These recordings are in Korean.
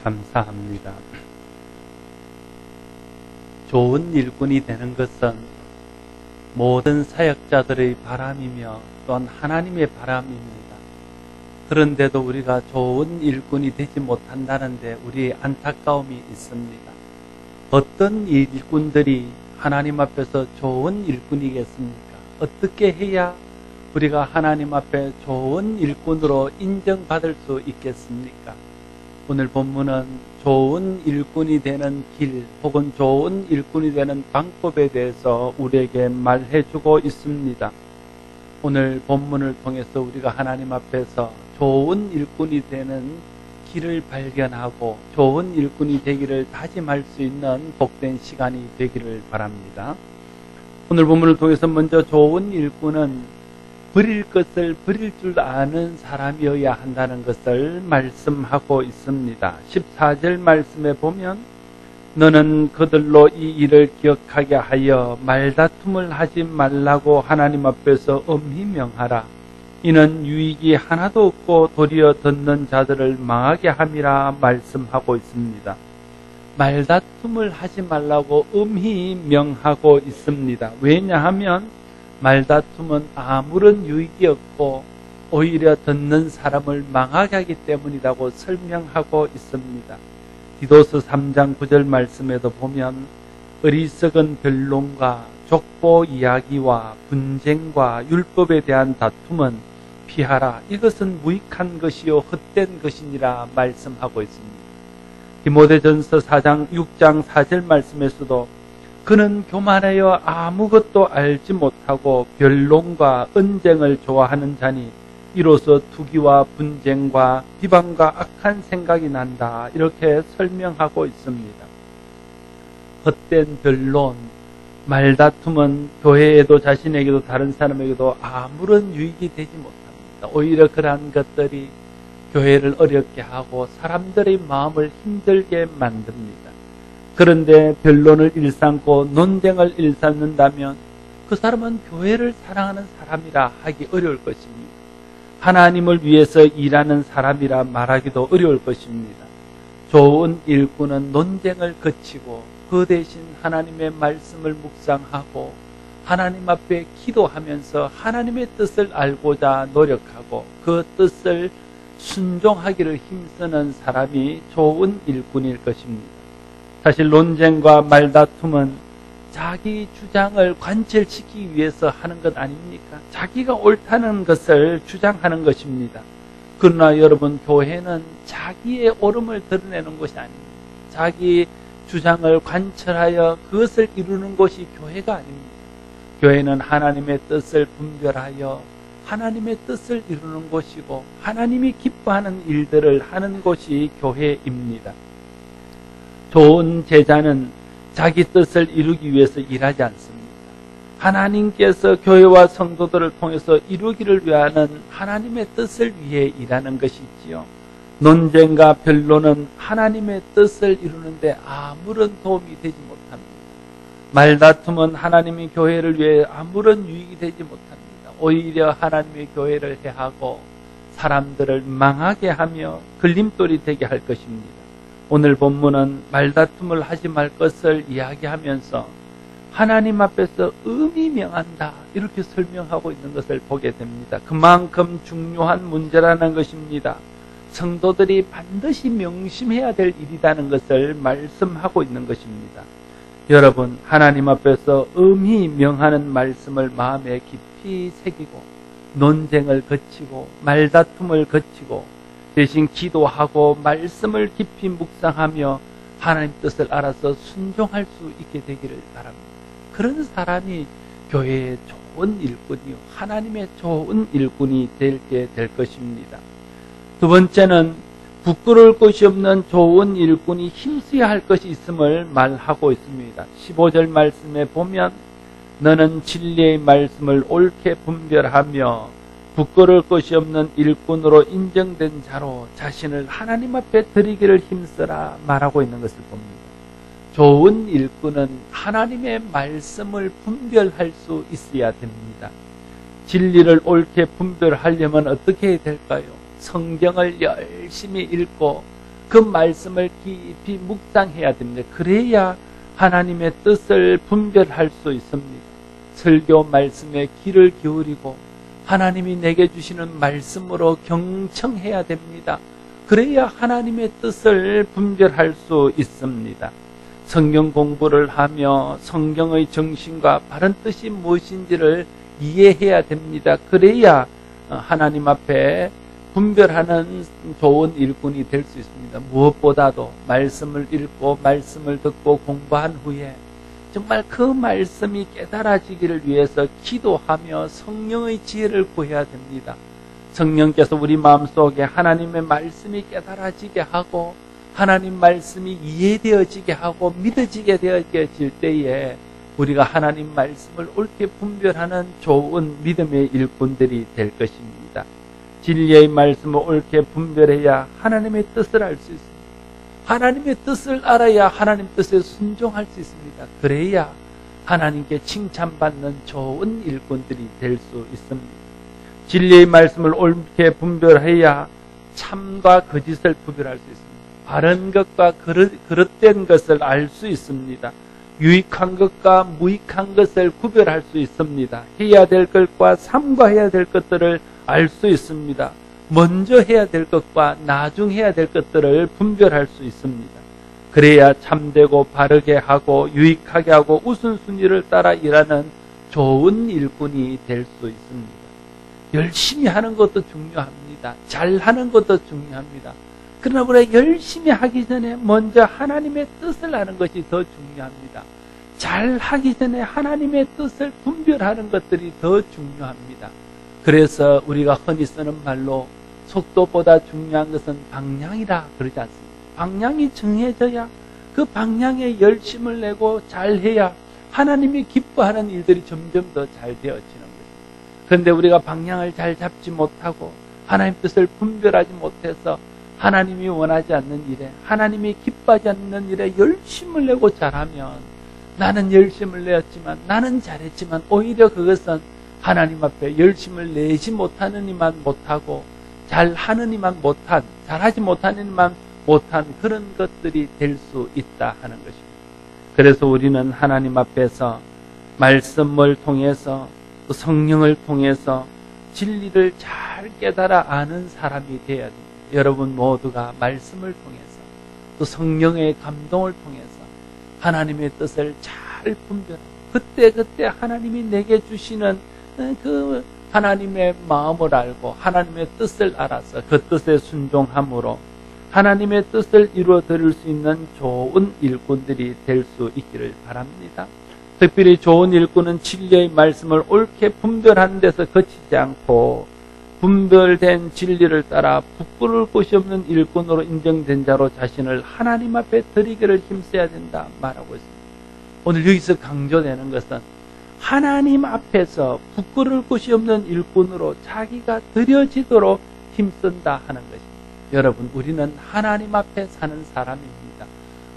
감사합니다. 좋은 일꾼이 되는 것은 모든 사역자들의 바람이며 또한 하나님의 바람입니다. 그런데도 우리가 좋은 일꾼이 되지 못한다는 데 우리의 안타까움이 있습니다. 어떤 일꾼들이 하나님 앞에서 좋은 일꾼이겠습니까? 어떻게 해야 우리가 하나님 앞에 좋은 일꾼으로 인정받을 수 있겠습니까? 오늘 본문은 좋은 일꾼이 되는 길 혹은 좋은 일꾼이 되는 방법에 대해서 우리에게 말해주고 있습니다. 오늘 본문을 통해서 우리가 하나님 앞에서 좋은 일꾼이 되는 길을 발견하고 좋은 일꾼이 되기를 다짐할 수 있는 복된 시간이 되기를 바랍니다. 오늘 본문을 통해서 먼저 좋은 일꾼은 버릴 것을 버릴 줄 아는 사람이어야 한다는 것을 말씀하고 있습니다. 14절 말씀에 보면 너는 그들로 이 일을 기억하게 하여 말다툼을 하지 말라고 하나님 앞에서 엄히 명하라. 이는 유익이 하나도 없고 도리어 듣는 자들을 망하게 함이라 말씀하고 있습니다. 말다툼을 하지 말라고 엄히 명하고 있습니다. 왜냐하면 말다툼은 아무런 유익이 없고 오히려 듣는 사람을 망하게 하기 때문이라고 설명하고 있습니다. 디도서 3장 9절 말씀에도 보면 어리석은 변론과 족보 이야기와 분쟁과 율법에 대한 다툼은 피하라. 이것은 무익한 것이요 헛된 것이니라 말씀하고 있습니다. 디모데전서 4장 6장 4절 말씀에서도 그는 교만하여 아무것도 알지 못하고 변론과 언쟁을 좋아하는 자니 이로써 투기와 분쟁과 비방과 악한 생각이 난다. 이렇게 설명하고 있습니다. 헛된 변론, 말다툼은 교회에도 자신에게도 다른 사람에게도 아무런 유익이 되지 못합니다. 오히려 그러한 것들이 교회를 어렵게 하고 사람들의 마음을 힘들게 만듭니다. 그런데 변론을 일삼고 논쟁을 일삼는다면 그 사람은 교회를 사랑하는 사람이라 하기 어려울 것입니다. 하나님을 위해서 일하는 사람이라 말하기도 어려울 것입니다. 좋은 일꾼은 논쟁을 거치고 그 대신 하나님의 말씀을 묵상하고 하나님 앞에 기도하면서 하나님의 뜻을 알고자 노력하고 그 뜻을 순종하기를 힘쓰는 사람이 좋은 일꾼일 것입니다. 사실 논쟁과 말다툼은 자기 주장을 관철시키기 위해서 하는 것 아닙니까? 자기가 옳다는 것을 주장하는 것입니다. 그러나 여러분, 교회는 자기의 옳음을 드러내는 것이 아닙니다. 자기 주장을 관철하여 그것을 이루는 것이 교회가 아닙니다. 교회는 하나님의 뜻을 분별하여 하나님의 뜻을 이루는 곳이고 하나님이 기뻐하는 일들을 하는 곳이 교회입니다. 좋은 제자는 자기 뜻을 이루기 위해서 일하지 않습니다. 하나님께서 교회와 성도들을 통해서 이루기를 위하는 하나님의 뜻을 위해 일하는 것이지요. 논쟁과 변론은 하나님의 뜻을 이루는데 아무런 도움이 되지 못합니다. 말다툼은 하나님의 교회를 위해 아무런 유익이 되지 못합니다. 오히려 하나님의 교회를 해하고 사람들을 망하게 하며 걸림돌이 되게 할 것입니다. 오늘 본문은 말다툼을 하지 말 것을 이야기하면서 하나님 앞에서 엄히 명한다 이렇게 설명하고 있는 것을 보게 됩니다. 그만큼 중요한 문제라는 것입니다. 성도들이 반드시 명심해야 될 일이라는 것을 말씀하고 있는 것입니다. 여러분, 하나님 앞에서 엄히 명하는 말씀을 마음에 깊이 새기고 논쟁을 거치고 말다툼을 거치고 대신 기도하고 말씀을 깊이 묵상하며 하나님 뜻을 알아서 순종할 수 있게 되기를 바랍니다. 그런 사람이 교회의 좋은 일꾼이요 하나님의 좋은 일꾼이 되게 될 것입니다. 두 번째는 부끄러울 것이 없는 좋은 일꾼이 힘써야 할 것이 있음을 말하고 있습니다. 15절 말씀에 보면 너는 진리의 말씀을 옳게 분별하며 부끄러울 것이 없는 일꾼으로 인정된 자로 자신을 하나님 앞에 드리기를 힘써라 말하고 있는 것을 봅니다. 좋은 일꾼은 하나님의 말씀을 분별할 수 있어야 됩니다. 진리를 옳게 분별하려면 어떻게 해야 될까요? 성경을 열심히 읽고 그 말씀을 깊이 묵상해야 됩니다. 그래야 하나님의 뜻을 분별할 수 있습니다. 설교 말씀에 귀를 기울이고 하나님이 내게 주시는 말씀으로 경청해야 됩니다. 그래야 하나님의 뜻을 분별할 수 있습니다. 성경 공부를 하며 성경의 정신과 바른 뜻이 무엇인지를 이해해야 됩니다. 그래야 하나님 앞에 분별하는 좋은 일꾼이 될 수 있습니다. 무엇보다도 말씀을 읽고 말씀을 듣고 공부한 후에 정말 그 말씀이 깨달아지기를 위해서 기도하며 성령의 지혜를 구해야 됩니다. 성령께서 우리 마음속에 하나님의 말씀이 깨달아지게 하고 하나님 말씀이 이해되어지게 하고 믿어지게 되어질 때에 우리가 하나님 말씀을 옳게 분별하는 좋은 믿음의 일꾼들이 될 것입니다. 진리의 말씀을 옳게 분별해야 하나님의 뜻을 알 수 있습니다. 하나님의 뜻을 알아야 하나님 뜻에 순종할 수 있습니다. 그래야 하나님께 칭찬받는 좋은 일꾼들이 될 수 있습니다. 진리의 말씀을 옳게 분별해야 참과 거짓을 구별할 수 있습니다. 바른 것과 그릇된 것을 알 수 있습니다. 유익한 것과 무익한 것을 구별할 수 있습니다. 해야 될 것과 삼가해야 될 것들을 알 수 있습니다. 먼저 해야 될 것과 나중 해야 될 것들을 분별할 수 있습니다. 그래야 참되고 바르게 하고 유익하게 하고 우선순위를 따라 일하는 좋은 일꾼이 될 수 있습니다. 열심히 하는 것도 중요합니다. 잘하는 것도 중요합니다. 그러나 우리가 열심히 하기 전에 먼저 하나님의 뜻을 아는 것이 더 중요합니다. 잘하기 전에 하나님의 뜻을 분별하는 것들이 더 중요합니다. 그래서 우리가 흔히 쓰는 말로 속도보다 중요한 것은 방향이라 그러지 않습니까? 방향이 정해져야 그 방향에 열심을 내고 잘해야 하나님이 기뻐하는 일들이 점점 더 잘 되어지는 것입니다. 그런데 우리가 방향을 잘 잡지 못하고 하나님 뜻을 분별하지 못해서 하나님이 원하지 않는 일에 하나님이 기뻐하지 않는 일에 열심을 내고 잘하면 나는 열심을 내었지만 나는 잘했지만 오히려 그것은 하나님 앞에 열심을 내지 못하는 이만 못하고 잘하는 이만 못한 잘하지 못하는 이만 못한 그런 것들이 될 수 있다 하는 것입니다. 그래서 우리는 하나님 앞에서 말씀을 통해서 또 성령을 통해서 진리를 잘 깨달아 아는 사람이 되어야 됩니다. 여러분 모두가 말씀을 통해서 또 성령의 감동을 통해서 하나님의 뜻을 잘 분별하고 그때 하나님이 내게 주시는 그 하나님의 마음을 알고 하나님의 뜻을 알아서 그 뜻에 순종함으로 하나님의 뜻을 이루어 드릴 수 있는 좋은 일꾼들이 될 수 있기를 바랍니다. 특별히 좋은 일꾼은 진리의 말씀을 옳게 분별하는 데서 거치지 않고 분별된 진리를 따라 부끄러울 곳이 없는 일꾼으로 인정된 자로 자신을 하나님 앞에 드리기를 힘써야 된다 말하고 있습니다. 오늘 여기서 강조되는 것은 하나님 앞에서 부끄러울 곳이 없는 일꾼으로 자기가 드려지도록 힘쓴다 하는 것입니다. 여러분, 우리는 하나님 앞에 사는 사람입니다.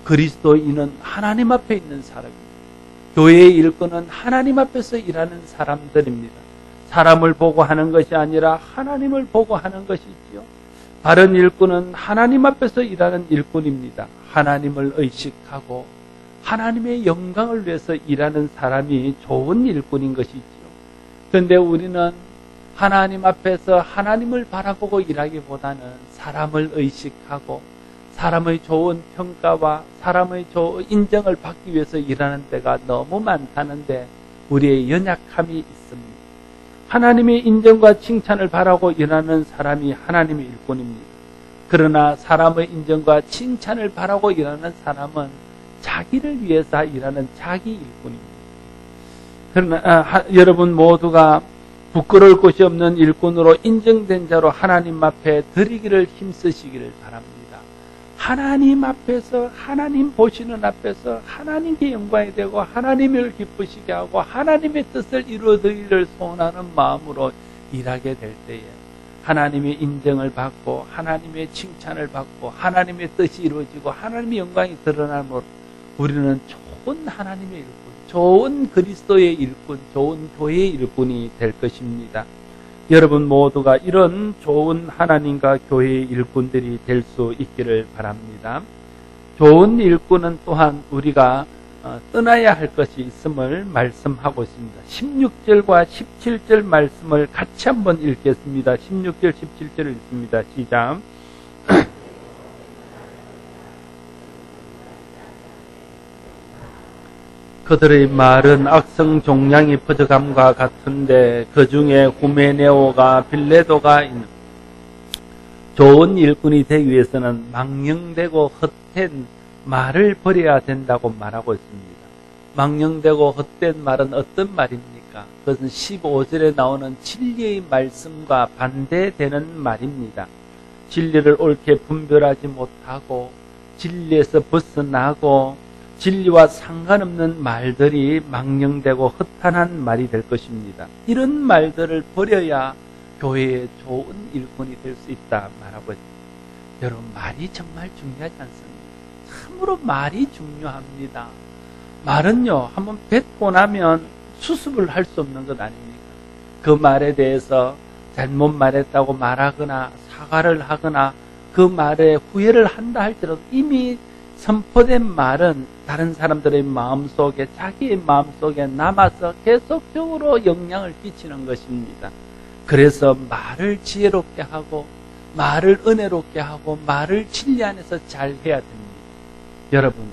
그리스도인은 하나님 앞에 있는 사람입니다. 교회의 일꾼은 하나님 앞에서 일하는 사람들입니다. 사람을 보고 하는 것이 아니라 하나님을 보고 하는 것이지요. 바른 일꾼은 하나님 앞에서 일하는 일꾼입니다. 하나님을 의식하고 하나님의 영광을 위해서 일하는 사람이 좋은 일꾼인 것이지요. 그런데 우리는 하나님 앞에서 하나님을 바라보고 일하기보다는 사람을 의식하고 사람의 좋은 평가와 사람의 좋은 인정을 받기 위해서 일하는 때가 너무 많다는데 우리의 연약함이 있습니다. 하나님의 인정과 칭찬을 바라고 일하는 사람이 하나님의 일꾼입니다. 그러나 사람의 인정과 칭찬을 바라고 일하는 사람은 자기를 위해서 일하는 자기 일꾼입니다. 그러나 여러분 모두가 부끄러울 곳이 없는 일꾼으로 인정된 자로 하나님 앞에 드리기를 힘쓰시기를 바랍니다. 하나님 앞에서 하나님 보시는 앞에서 하나님께 영광이 되고 하나님을 기쁘시게 하고 하나님의 뜻을 이루어드리기를 소원하는 마음으로 일하게 될 때에 하나님의 인정을 받고 하나님의 칭찬을 받고 하나님의 뜻이 이루어지고 하나님의 영광이 드러나므로 우리는 좋은 하나님의 일꾼, 좋은 그리스도의 일꾼, 좋은 교회의 일꾼이 될 것입니다. 여러분 모두가 이런 좋은 하나님과 교회의 일꾼들이 될 수 있기를 바랍니다. 좋은 일꾼은 또한 우리가 떠나야 할 것이 있음을 말씀하고 있습니다. 16절과 17절 말씀을 같이 한번 읽겠습니다. 16절, 17절을 읽습니다. 시작. 그들의 말은 악성 종양이 퍼져감과 같은데 그 중에 후메네오가 빌레도가 있는 좋은 일꾼이 되기 위해서는 망령되고 헛된 말을 버려야 된다고 말하고 있습니다. 망령되고 헛된 말은 어떤 말입니까? 그것은 15절에 나오는 진리의 말씀과 반대되는 말입니다. 진리를 옳게 분별하지 못하고 진리에서 벗어나고 진리와 상관없는 말들이 망령되고 허탄한 말이 될 것입니다. 이런 말들을 버려야 교회의 좋은 일꾼이 될 수 있다 말하고 있습니다. 여러분, 말이 정말 중요하지 않습니까? 참으로 말이 중요합니다. 말은요, 한번 뱉고 나면 수습을 할 수 없는 것 아닙니까? 그 말에 대해서 잘못 말했다고 말하거나 사과를 하거나 그 말에 후회를 한다 할지라도 이미 선포된 말은 다른 사람들의 마음속에, 자기의 마음속에 남아서 계속적으로 영향을 끼치는 것입니다. 그래서 말을 지혜롭게 하고 말을 은혜롭게 하고 말을 진리 안에서 잘 해야 됩니다. 여러분,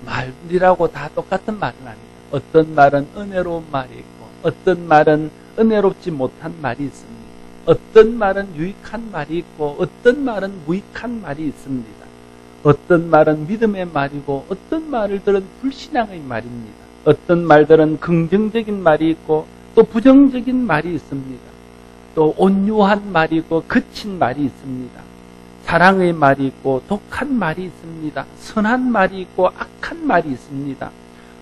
말이라고 다 똑같은 말은 아닙니다. 어떤 말은 은혜로운 말이 있고 어떤 말은 은혜롭지 못한 말이 있습니다. 어떤 말은 유익한 말이 있고 어떤 말은 무익한 말이 있습니다. 어떤 말은 믿음의 말이고 어떤 말들은 불신앙의 말입니다. 어떤 말들은 긍정적인 말이 있고 또 부정적인 말이 있습니다. 또 온유한 말이 있고 거친 말이 있습니다. 사랑의 말이 있고 독한 말이 있습니다. 선한 말이 있고 악한 말이 있습니다.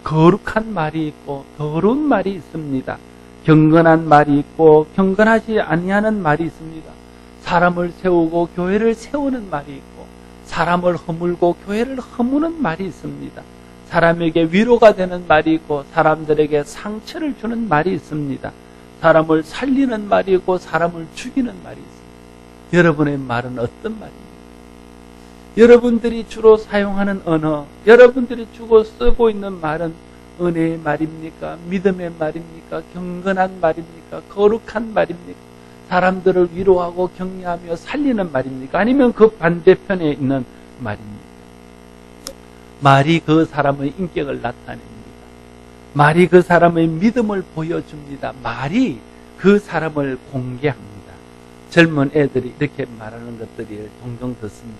거룩한 말이 있고 더러운 말이 있습니다. 경건한 말이 있고 경건하지 아니하는 말이 있습니다. 사람을 세우고 교회를 세우는 말이 있고 사람을 허물고 교회를 허무는 말이 있습니다. 사람에게 위로가 되는 말이 있고 사람들에게 상처를 주는 말이 있습니다. 사람을 살리는 말이 있고 사람을 죽이는 말이 있습니다. 여러분의 말은 어떤 말입니까? 여러분들이 주로 사용하는 언어, 여러분들이 주로 쓰고 있는 말은 은혜의 말입니까? 믿음의 말입니까? 경건한 말입니까? 거룩한 말입니까? 사람들을 위로하고 격려하며 살리는 말입니까? 아니면 그 반대편에 있는 말입니까? 말이 그 사람의 인격을 나타냅니다. 말이 그 사람의 믿음을 보여줍니다. 말이 그 사람을 공개합니다. 젊은 애들이 이렇게 말하는 것들이 종종 듣습니다.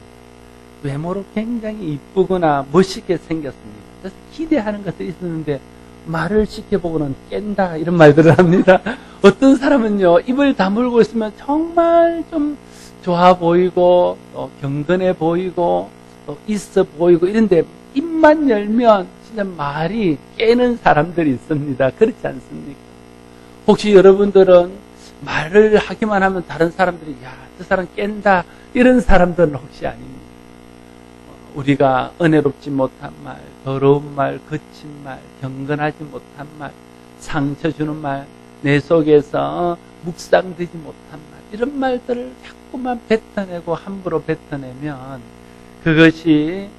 외모로 굉장히 이쁘거나 멋있게 생겼습니다. 그래서 기대하는 것들이 있었는데 말을 시켜보고는 깬다 이런 말들을 합니다. 어떤 사람은요, 입을 다물고 있으면 정말 좀 좋아 보이고 또 경건해 보이고 또 있어 보이고 이런데 입만 열면 진짜 말이 깨는 사람들이 있습니다. 그렇지 않습니까? 혹시 여러분들은 말을 하기만 하면 다른 사람들이 야, 저 사람 깬다 이런 사람들은 혹시 아닙니까? 우리가 은혜롭지 못한 말, 더러운 말, 거친 말, 경건하지 못한 말, 상처 주는 말, 내 속에서 묵상되지 못한 말, 이런 말들을 자꾸만 뱉어내고 함부로 뱉어내면 그것이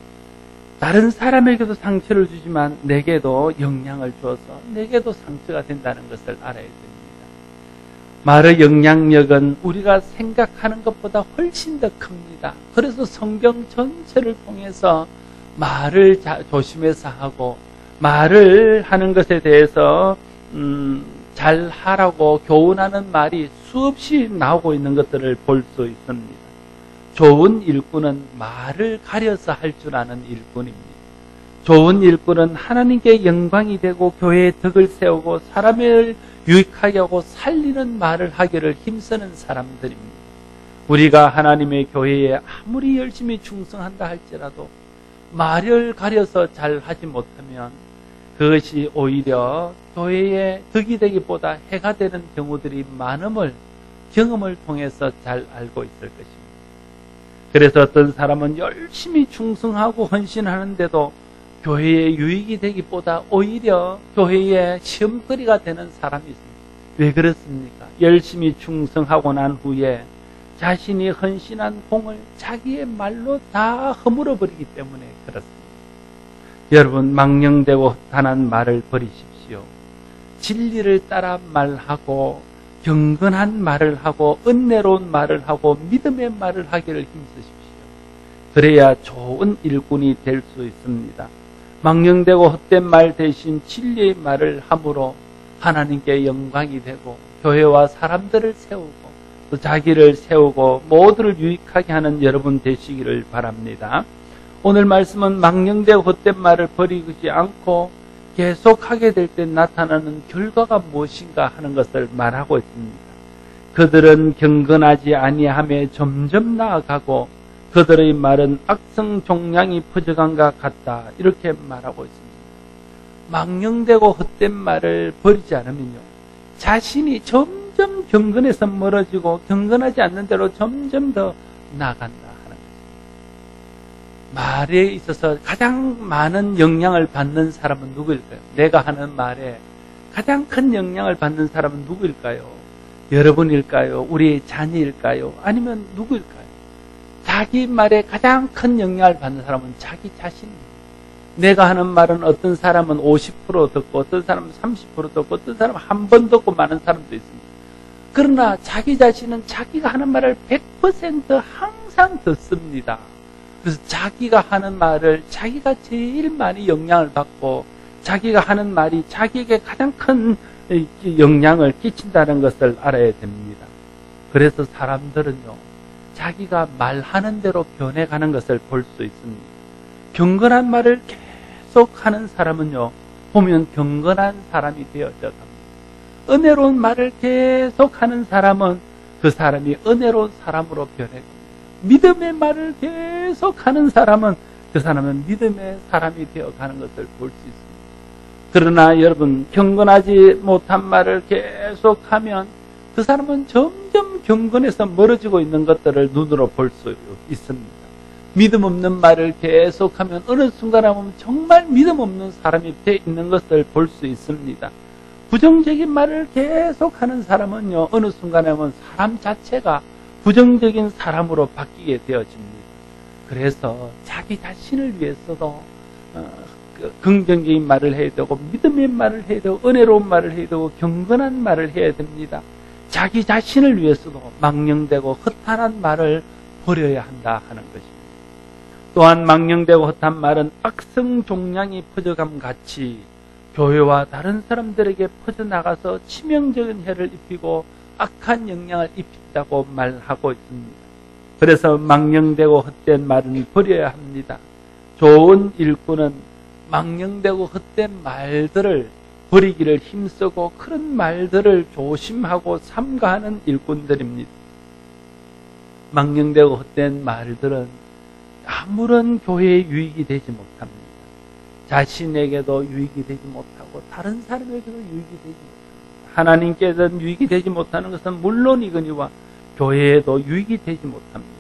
다른 사람에게도 상처를 주지만 내게도 영향을 줘서 내게도 상처가 된다는 것을 알아야 됩니다. 말의 영향력은 우리가 생각하는 것보다 훨씬 더 큽니다. 그래서 성경 전체를 통해서 말을 조심해서 하고 말을 하는 것에 대해서 잘 하라고 교훈하는 말이 수없이 나오고 있는 것들을 볼 수 있습니다. 좋은 일꾼은 말을 가려서 할 줄 아는 일꾼입니다. 좋은 일꾼은 하나님께 영광이 되고 교회의 덕을 세우고 사람을 유익하게 하고 살리는 말을 하기를 힘쓰는 사람들입니다. 우리가 하나님의 교회에 아무리 열심히 충성한다 할지라도 말을 가려서 잘 하지 못하면 그것이 오히려 교회에 덕이 되기보다 해가 되는 경우들이 많음을 경험을 통해서 잘 알고 있을 것입니다. 그래서 어떤 사람은 열심히 충성하고 헌신하는데도 교회에 유익이 되기보다 오히려 교회에 시험거리가 되는 사람이 있습니다. 왜 그렇습니까? 열심히 충성하고 난 후에 자신이 헌신한 공을 자기의 말로 다 허물어 버리기 때문에 그렇습니다. 여러분, 망령되고 허탄한 말을 버리십시오. 진리를 따라 말하고 경건한 말을 하고 은혜로운 말을 하고 믿음의 말을 하기를 힘쓰십시오. 그래야 좋은 일꾼이 될 수 있습니다. 망령되고 헛된 말 대신 진리의 말을 함으로 하나님께 영광이 되고 교회와 사람들을 세우고 또 자기를 세우고 모두를 유익하게 하는 여러분 되시기를 바랍니다. 오늘 말씀은 망령되고 헛된 말을 버리지 않고 계속하게 될 때 나타나는 결과가 무엇인가 하는 것을 말하고 있습니다. 그들은 경건하지 아니함에 점점 나아가고 그들의 말은 악성 종양이 퍼져간과 같다. 이렇게 말하고 있습니다. 망령되고 헛된 말을 버리지 않으면요, 자신이 점점 경건에서 멀어지고 경건하지 않는 대로 점점 더 나아간다 하는 것입니다. 말에 있어서 가장 많은 영향을 받는 사람은 누구일까요? 내가 하는 말에 가장 큰 영향을 받는 사람은 누구일까요? 여러분일까요? 우리의 자녀일까요? 아니면 누구일까요? 자기 말에 가장 큰 영향을 받는 사람은 자기 자신입니다. 내가 하는 말은 어떤 사람은 50% 듣고 어떤 사람은 30% 듣고 어떤 사람은 한 번 듣고 많은 사람도 있습니다. 그러나 자기 자신은 자기가 하는 말을 100% 항상 듣습니다. 그래서 자기가 하는 말을 자기가 제일 많이 영향을 받고 자기가 하는 말이 자기에게 가장 큰 영향을 끼친다는 것을 알아야 됩니다. 그래서 사람들은요, 자기가 말하는 대로 변해가는 것을 볼 수 있습니다. 경건한 말을 계속 하는 사람은요, 보면 경건한 사람이 되어져 갑니다. 은혜로운 말을 계속 하는 사람은 그 사람이 은혜로운 사람으로 변해갑니다. 믿음의 말을 계속 하는 사람은 그 사람은 믿음의 사람이 되어가는 것을 볼 수 있습니다. 그러나 여러분, 경건하지 못한 말을 계속하면 그 사람은 점점 경건에서 멀어지고 있는 것들을 눈으로 볼 수 있습니다. 믿음 없는 말을 계속하면 어느 순간에 보면 정말 믿음 없는 사람이 되어 있는 것을 볼 수 있습니다. 부정적인 말을 계속하는 사람은요, 어느 순간에 보면 사람 자체가 부정적인 사람으로 바뀌게 되어집니다. 그래서 자기 자신을 위해서도 긍정적인 말을 해야 되고 믿음의 말을 해야 되고 은혜로운 말을 해야 되고 경건한 말을 해야 됩니다. 자기 자신을 위해서도 망령되고 허탄한 말을 버려야 한다 하는 것입니다. 또한 망령되고 허탄한 말은 악성 종양이 퍼져감 같이 교회와 다른 사람들에게 퍼져나가서 치명적인 해를 입히고 악한 영향을 입힌다고 말하고 있습니다. 그래서 망령되고 헛된 말은 버려야 합니다. 좋은 일꾼은 망령되고 헛된 말들을 버리기를 힘쓰고 그런 말들을 조심하고 삼가하는 일꾼들입니다. 망령되고 헛된 말들은 아무런 교회에 유익이 되지 못합니다. 자신에게도 유익이 되지 못하고 다른 사람에게도 유익이 되지 못합니다. 하나님께서는 유익이 되지 못하는 것은 물론이거니와 교회에도 유익이 되지 못합니다.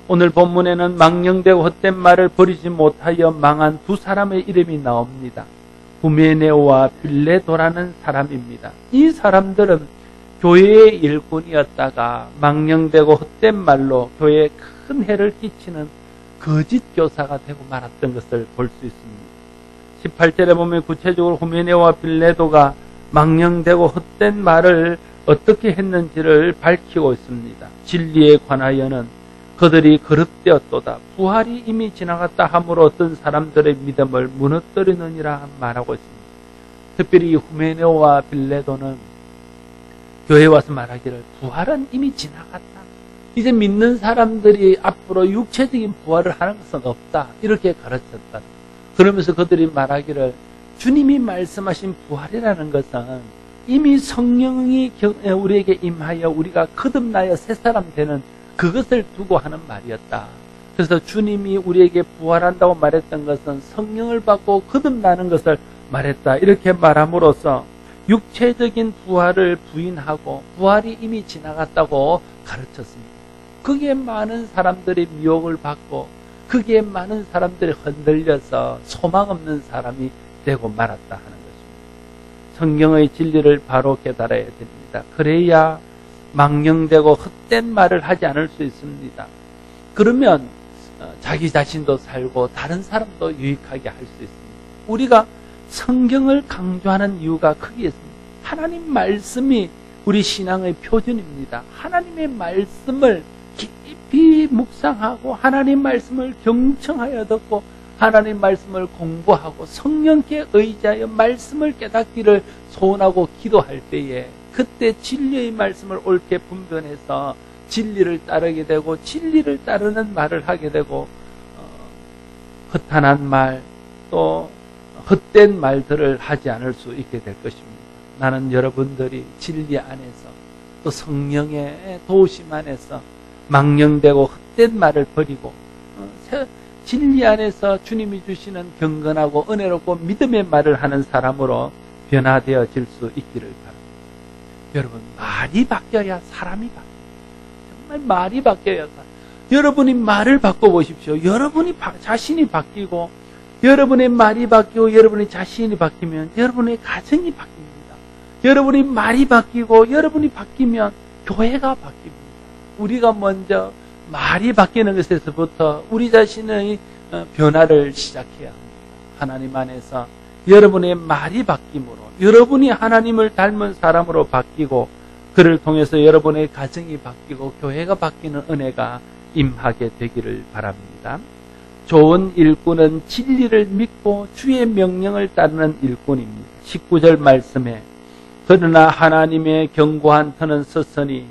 오늘 본문에는 망령되고 헛된 말을 버리지 못하여 망한 두 사람의 이름이 나옵니다. 후메네오와 빌레도라는 사람입니다. 이 사람들은 교회의 일꾼이었다가 망령되고 헛된 말로 교회에 큰 해를 끼치는 거짓 교사가 되고 말았던 것을 볼 수 있습니다. 18절에 보면 구체적으로 후메네오와 빌레도가 망령되고 헛된 말을 어떻게 했는지를 밝히고 있습니다. 진리에 관하여는 그들이 거듭되었도다. 부활이 이미 지나갔다 함으로 어떤 사람들의 믿음을 무너뜨리느니라 말하고 있습니다. 특별히 후메네오와 빌레도는 교회에 와서 말하기를 부활은 이미 지나갔다. 이제 믿는 사람들이 앞으로 육체적인 부활을 하는 것은 없다. 이렇게 가르쳤다. 그러면서 그들이 말하기를 주님이 말씀하신 부활이라는 것은 이미 성령이 우리에게 임하여 우리가 거듭나여 새 사람 되는 그것을 두고 하는 말이었다. 그래서 주님이 우리에게 부활한다고 말했던 것은 성령을 받고 거듭나는 것을 말했다. 이렇게 말함으로써 육체적인 부활을 부인하고 부활이 이미 지나갔다고 가르쳤습니다. 거기에 많은 사람들이 미혹을 받고 거기에 많은 사람들이 흔들려서 소망 없는 사람이 되고 말았다 하는 것입니다. 성경의 진리를 바로 깨달아야 됩니다. 됩니다. 그래야 망령되고 헛된 말을 하지 않을 수 있습니다. 그러면 자기 자신도 살고 다른 사람도 유익하게 할 수 있습니다. 우리가 성경을 강조하는 이유가 거기에 있습니다. 하나님 말씀이 우리 신앙의 표준입니다. 하나님의 말씀을 깊이 묵상하고 하나님 말씀을 경청하여 듣고 하나님 말씀을 공부하고 성령께 의지하여 말씀을 깨닫기를 소원하고 기도할 때에 그때 진리의 말씀을 옳게 분별해서 진리를 따르게 되고 진리를 따르는 말을 하게 되고 허탄한 말 또 헛된 말들을 하지 않을 수 있게 될 것입니다. 나는 여러분들이 진리 안에서 또 성령의 도우심 안에서 망령되고 헛된 말을 버리고 진리 안에서 주님이 주시는 경건하고 은혜롭고 믿음의 말을 하는 사람으로 변화되어질 수 있기를 바랍니다. 여러분, 말이 바뀌어야 사람이 바뀝니다. 정말 말이 바뀌어야 여러분이 말을 바꿔보십시오. 여러분이 자신이 바뀌고 여러분의 말이 바뀌고 여러분의 자신이 바뀌면 여러분의 가정이 바뀝니다. 여러분의 말이 바뀌고 여러분이 바뀌면 교회가 바뀝니다. 우리가 먼저 말이 바뀌는 것에서부터 우리 자신의 변화를 시작해야 합니다. 하나님 안에서 여러분의 말이 바뀜으로 여러분이 하나님을 닮은 사람으로 바뀌고 그를 통해서 여러분의 가정이 바뀌고 교회가 바뀌는 은혜가 임하게 되기를 바랍니다. 좋은 일꾼은 진리를 믿고 주의 명령을 따르는 일꾼입니다. 19절 말씀에 그러나 하나님의 견고한 터는 섰으니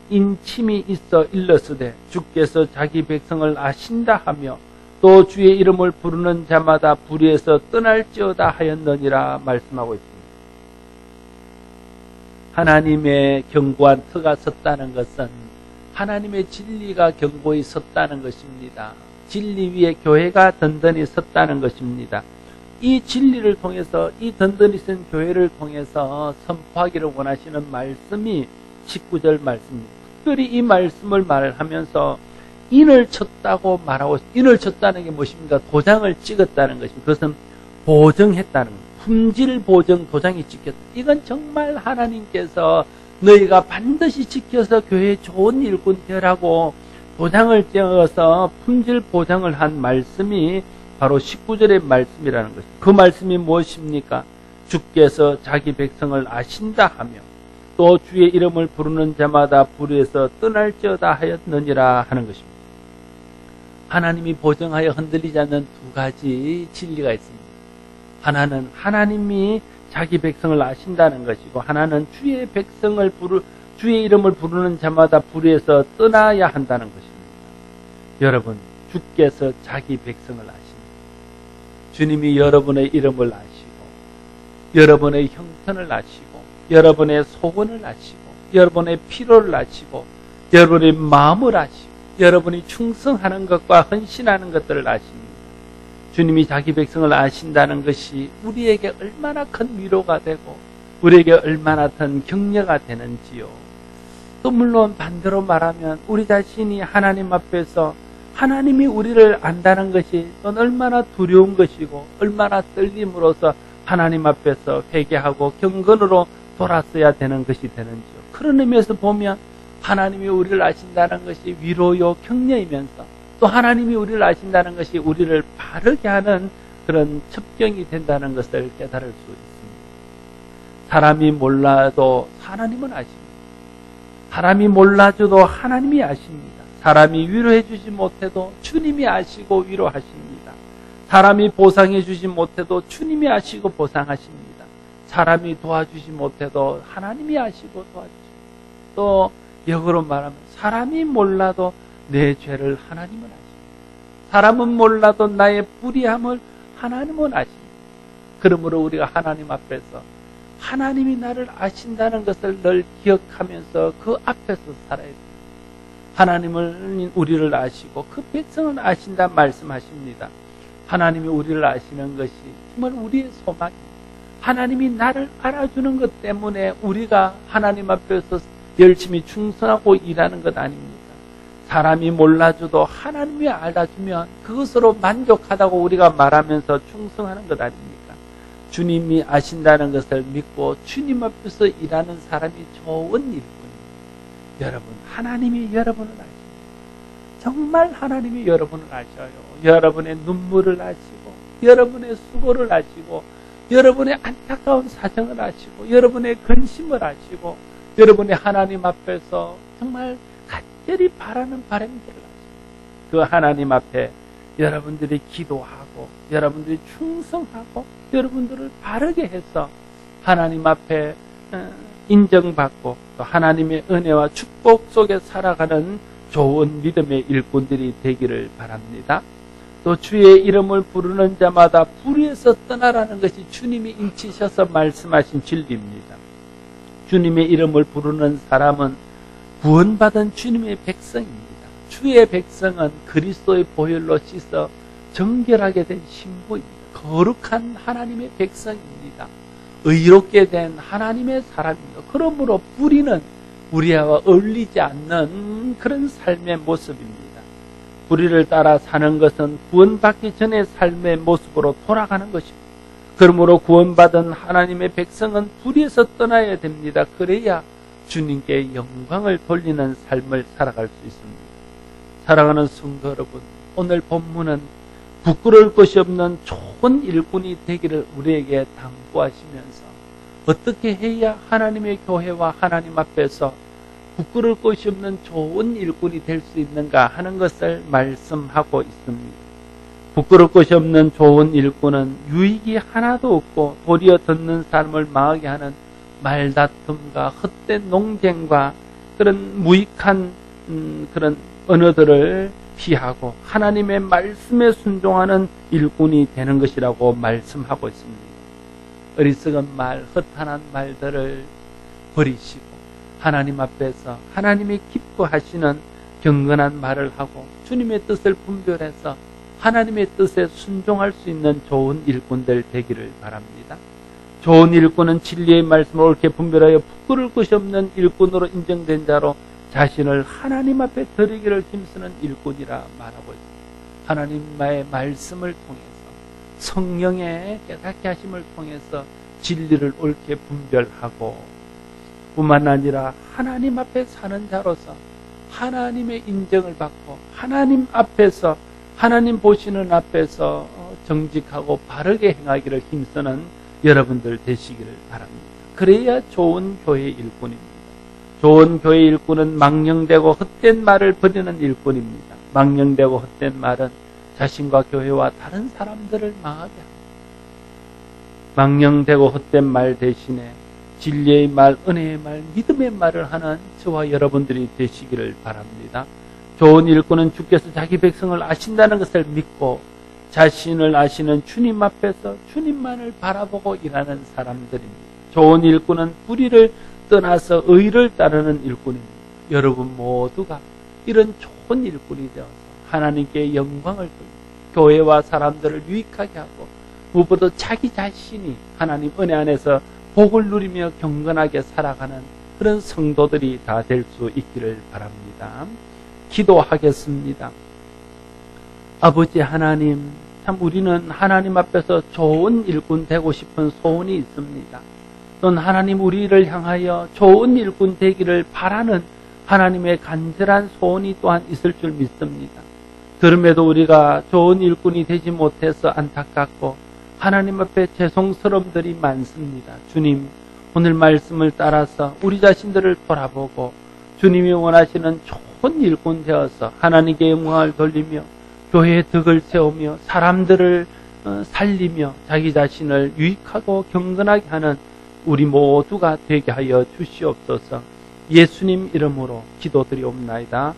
인침이 있어 일렀으되 주께서 자기 백성을 아신다 하며 또 주의 이름을 부르는 자마다 불의에서 떠날지어다 하였느니라 말씀하고 있습니다. 하나님의 견고한 터가 섰다는 것은 하나님의 진리가 견고히 섰다는 것입니다. 진리 위에 교회가 든든히 섰다는 것입니다. 이 진리를 통해서 이 든든히 쓴 교회를 통해서 선포하기를 원하시는 말씀이 19절 말씀입니다. 특별히 이 말씀을 말하면서 인을 쳤다고 말하고 인을 쳤다는 게 무엇입니까? 도장을 찍었다는 것입니다. 그것은 보증했다는 것. 품질 보증 도장이 찍혔다. 이건 정말 하나님께서 너희가 반드시 지켜서 교회에 좋은 일꾼 되라고 도장을 찍어서 품질 보장을 한 말씀이 바로 19절의 말씀이라는 것입니다. 그 말씀이 무엇입니까? 주께서 자기 백성을 아신다 하며 또 주의 이름을 부르는 자마다 불의에서 떠날지어다 하였느니라 하는 것입니다. 하나님이 보증하여 흔들리지 않는 두 가지 진리가 있습니다. 하나는 하나님이 자기 백성을 아신다는 것이고 하나는 주의 이름을 부르는 자마다 불의에서 떠나야 한다는 것입니다. 여러분, 주께서 자기 백성을 아십니다. 주님이 여러분의 이름을 아시고 여러분의 형편을 아시고 여러분의 소원을 아시고 여러분의 필요를 아시고 여러분의 마음을 아시고 여러분이 충성하는 것과 헌신하는 것들을 아십니다. 주님이 자기 백성을 아신다는 것이 우리에게 얼마나 큰 위로가 되고 우리에게 얼마나 큰 격려가 되는지요. 또 물론 반대로 말하면 우리 자신이 하나님 앞에서 하나님이 우리를 안다는 것이 또 얼마나 두려운 것이고 얼마나 떨림으로써 하나님 앞에서 회개하고 경건으로 돌았어야 되는 것이 되는지요. 그런 의미에서 보면 하나님이 우리를 아신다는 것이 위로요 격려이면서 또 하나님이 우리를 아신다는 것이 우리를 바르게 하는 그런 첩경이 된다는 것을 깨달을 수 있습니다. 사람이 몰라도 하나님은 아십니다. 사람이 몰라줘도 하나님이 아십니다. 사람이 위로해 주지 못해도 주님이 아시고 위로하십니다. 사람이 보상해 주지 못해도 주님이 아시고 보상하십니다. 사람이 도와주지 못해도 하나님이 아시고 도와주십니다. 또 역으로 말하면 사람이 몰라도 내 죄를 하나님은 아십니다. 사람은 몰라도 나의 불의함을 하나님은 아십니다. 그러므로 우리가 하나님 앞에서 하나님이 나를 아신다는 것을 늘 기억하면서 그 앞에서 살아야 됩니다. 하나님은 우리를 아시고 그 백성을 아신다 말씀하십니다. 하나님이 우리를 아시는 것이 정말 우리의 소망입니다. 하나님이 나를 알아주는 것 때문에 우리가 하나님 앞에서 열심히 충성하고 일하는 것 아닙니까? 사람이 몰라줘도 하나님이 알아주면 그것으로 만족하다고 우리가 말하면서 충성하는 것 아닙니까? 주님이 아신다는 것을 믿고 주님 앞에서 일하는 사람이 좋은 일꾼입니다. 여러분, 하나님이 여러분을 아십니다. 정말 하나님이 여러분을 아셔요. 여러분의 눈물을 아시고, 여러분의 수고를 아시고, 여러분의 안타까운 사정을 아시고, 여러분의 근심을 아시고, 여러분의 하나님 앞에서 정말 간절히 바라는 바람들을 아시고, 그 하나님 앞에 여러분들이 기도하고, 여러분들이 충성하고, 여러분들을 바르게 해서 하나님 앞에 인정받고, 또 하나님의 은혜와 축복 속에 살아가는 좋은 믿음의 일꾼들이 되기를 바랍니다. 또 주의 이름을 부르는 자마다 불의에서 떠나라는 것이 주님이 인치셔서 말씀하신 진리입니다. 주님의 이름을 부르는 사람은 구원받은 주님의 백성입니다. 주의 백성은 그리스도의 보혈로 씻어 정결하게 된 신부입니다. 거룩한 하나님의 백성입니다. 의롭게 된 하나님의 사람입니다. 그러므로 불의는 우리와 어울리지 않는 그런 삶의 모습입니다. 불의를 따라 사는 것은 구원받기 전의 삶의 모습으로 돌아가는 것입니다. 그러므로 구원받은 하나님의 백성은 불의에서 떠나야 됩니다. 그래야 주님께 영광을 돌리는 삶을 살아갈 수 있습니다. 사랑하는 성도 여러분, 오늘 본문은 부끄러울 것이 없는 좋은 일꾼이 되기를 우리에게 당부하시면서 어떻게 해야 하나님의 교회와 하나님 앞에서 부끄러울 것이 없는 좋은 일꾼이 될 수 있는가 하는 것을 말씀하고 있습니다. 부끄러울 것이 없는 좋은 일꾼은 유익이 하나도 없고 도리어 듣는 사람을 망하게 하는 말다툼과 헛된 논쟁과 그런 무익한 그런 언어들을 피하고 하나님의 말씀에 순종하는 일꾼이 되는 것이라고 말씀하고 있습니다. 어리석은 말, 헛한한 말들을 버리시고 하나님 앞에서 하나님이 기뻐하시는 경건한 말을 하고 주님의 뜻을 분별해서 하나님의 뜻에 순종할 수 있는 좋은 일꾼들 되기를 바랍니다. 좋은 일꾼은 진리의 말씀을 옳게 분별하여 부끄러울 것이 없는 일꾼으로 인정된 자로 자신을 하나님 앞에 드리기를 힘쓰는 일꾼이라 말하고 있습니다. 하나님의 말씀을 통해서 성령의 깨닫게 하심을 통해서 진리를 옳게 분별하고 뿐만 아니라 하나님 앞에 사는 자로서 하나님의 인정을 받고 하나님 앞에서 하나님 보시는 앞에서 정직하고 바르게 행하기를 힘쓰는 여러분들 되시기를 바랍니다. 그래야 좋은 교회 일꾼입니다. 좋은 교회 일꾼은 망령되고 헛된 말을 버리는 일꾼입니다. 망령되고 헛된 말은 자신과 교회와 다른 사람들을 망하게 합니다. 망령되고 헛된 말 대신에 진리의 말, 은혜의 말, 믿음의 말을 하는 저와 여러분들이 되시기를 바랍니다. 좋은 일꾼은 주께서 자기 백성을 아신다는 것을 믿고 자신을 아시는 주님 앞에서 주님만을 바라보고 일하는 사람들입니다. 좋은 일꾼은 불의를 떠나서 의를 따르는 일꾼입니다. 여러분 모두가 이런 좋은 일꾼이 되어서 하나님께 영광을 돌리고 교회와 사람들을 유익하게 하고 무엇보다 자기 자신이 하나님 은혜 안에서 복을 누리며 경건하게 살아가는 그런 성도들이 다 될 수 있기를 바랍니다. 기도하겠습니다. 아버지 하나님, 참 우리는 하나님 앞에서 좋은 일꾼 되고 싶은 소원이 있습니다. 또는 하나님 우리를 향하여 좋은 일꾼 되기를 바라는 하나님의 간절한 소원이 또한 있을 줄 믿습니다. 그럼에도 우리가 좋은 일꾼이 되지 못해서 안타깝고 하나님 앞에 죄송스러움들이 많습니다. 주님, 오늘 말씀을 따라서 우리 자신들을 돌아보고 주님이 원하시는 좋은 일꾼 되어서 하나님께 영광을 돌리며 교회의 덕을 세우며 사람들을 살리며 자기 자신을 유익하고 경건하게 하는 우리 모두가 되게 하여 주시옵소서. 예수님 이름으로 기도드리옵나이다.